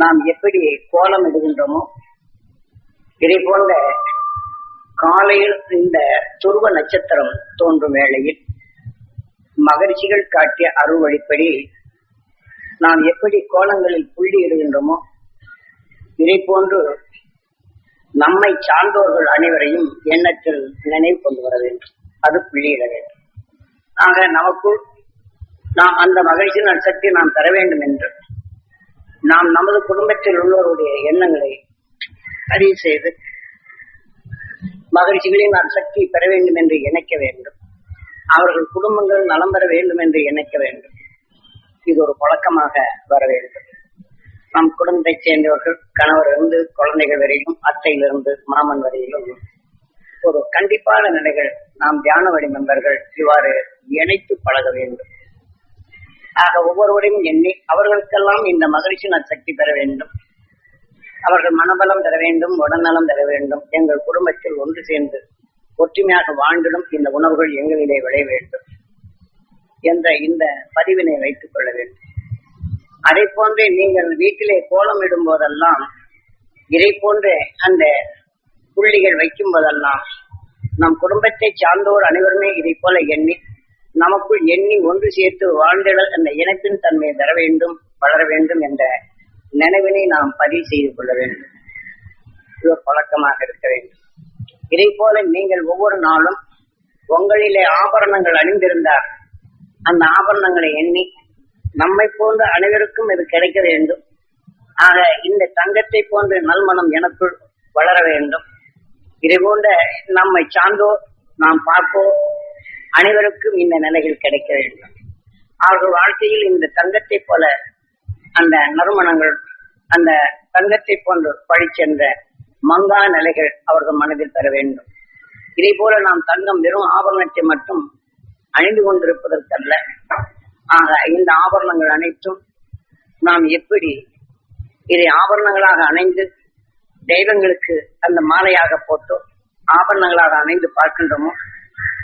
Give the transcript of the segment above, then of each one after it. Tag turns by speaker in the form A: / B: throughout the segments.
A: நாம் எப்படி கோலம் இடுகின்றோமோ இதை போன்ற காலையில் இந்த துருவ நட்சத்திரம் தோன்றும் வேளையில் மகரிஷிகள் காட்டிய அருள் வழிப்படி நாம் எப்படி கோலங்களில் புள்ளி இடுகின்றோமோ இதை போன்று நம்மை சார்ந்தோர்கள் அனைவரையும் எண்ணத்தில் நினைவு கொண்டு வர வேண்டும். அது புள்ளியிட வேண்டும். ஆக நமக்குள் நாம் அந்த மகிழ்ச்சி நட்சத்தை நாம் பெற வேண்டும் என்று நாம் நமது குடும்பத்தில் உள்ளவருடைய எண்ணங்களை பதிவு செய்து மகிழ்ச்சிகளின் சக்தி பெற வேண்டும் என்று நினைக்க வேண்டும். அவர்கள் குடும்பங்கள் நலம் பெற வேண்டும் என்று நினைக்க வேண்டும். இது ஒரு பழக்கமாக வர வேண்டும். நம் குடும்பத்தைச் சேர்ந்தவர்கள் கணவரிலிருந்து குழந்தைகள் வரையிலும் அத்தையிலிருந்து மாமன் வரையிலும் ஒரு கண்டிப்பான நிலைகள் நாம் தியான வழி மெம்பர்கள் இவ்வாறு இணைத்து பழக வேண்டும். ஆக ஒவ்வொருவரையும் எண்ணி அவர்களுக்கெல்லாம் இந்த மகிழ்ச்சி சக்தி பெற வேண்டும். அவர்கள் மனபலம் பெற வேண்டும், உடல்நலம் பெற வேண்டும். எங்கள் குடும்பத்தில் ஒன்று சேர்ந்து ஒற்றுமையாக வாழ்ந்திடும் இந்த உணவுகள் எங்களிலே விளைய வேண்டும் என்ற இந்த பதிவினை வைத்துக் கொள்ள வேண்டும். அதை போன்றே நீங்கள் வீட்டிலே கோலம் இடும் போதெல்லாம் இதை போன்ற அந்த புள்ளிகள் வைக்கும் போதெல்லாம் நம் குடும்பத்தை சார்ந்தோர் அனைவருமே இதை போல எண்ணி நமக்குள் எண்ணி ஒன்று சேர்த்து வாழ்ந்திட அந்த இனத்தின் தன்மையை பெற வேண்டும், வளர வேண்டும் என்ற நினைவினை நாம் பதிவு செய்து கொள்ள வேண்டும். இது ஒரு பழக்கமாக இருக்க வேண்டும். இதை போல நீங்கள் ஒவ்வொரு நாளும் உங்களிலே ஆபரணங்கள் அணிந்திருந்தார் அந்த ஆபரணங்களை எண்ணி நம்மை போன்ற அனைவருக்கும் இது கிடைக்க வேண்டும். ஆக இந்த தங்கத்தை போன்ற நல்மனம் எனக்குள் வளர வேண்டும். இதை போன்ற நம்மை சார்ந்தோர் நாம் பார்ப்போம் அனைவருக்கும் இந்த நிலைகள் கிடைக்க வேண்டும். அவர்கள் வாழ்க்கையில் இந்த தங்கத்தை போல அந்த நறுமணங்கள் அந்த தங்கத்தை போன்று பழிச்சென்ற மங்கா நிலைகள் அவர்கள் மனதில் பெற வேண்டும். இதை போல நாம் தங்கம் வெறும் ஆபரணத்தை மட்டும் அணிந்து கொண்டிருப்பதற்கல்ல. ஆக இந்த ஆபரணங்கள் அனைத்தும் நாம் எப்படி இதை ஆபரணங்களாக அணைந்து தெய்வங்களுக்கு அந்த மாலையாக போட்டோ ஆபரணங்களாக அணைந்து பார்க்கின்றோமோ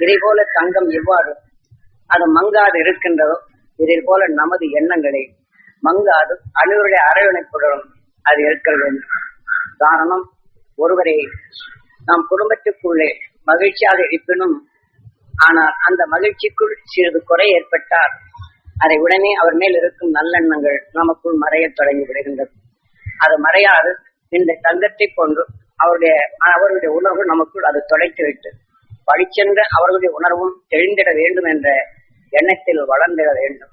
A: இதை போல தங்கம் எவ்வாறு அது மங்காது இருக்கின்றதோ இதை போல நமது எண்ணங்களை மங்காது அனைவருடைய அரவணைப்புடன் அது இருக்க வேண்டும். காரணம், ஒருவரை நாம் குடும்பத்துக்குள்ளே மகிழ்ச்சியாக இருப்பினும் ஆனால் அந்த மகிழ்ச்சிக்குள் சிறிது குறை ஏற்பட்டால் அதை உடனே அவர் மேல் இருக்கும் நல்லெண்ணங்கள் நமக்குள் மறைய தொடங்கி விடுகின்றது. அது மறையாது இந்த தங்கத்தை கொண்டு அவருடைய உணர்வு நமக்குள் அது தொலைத்து விட்டு பழிச்சென்ற அவர்களுடைய உணர்வும் தெளிந்திட வேண்டும் என்ற எண்ணத்தில் வளர்ந்திட வேண்டும்.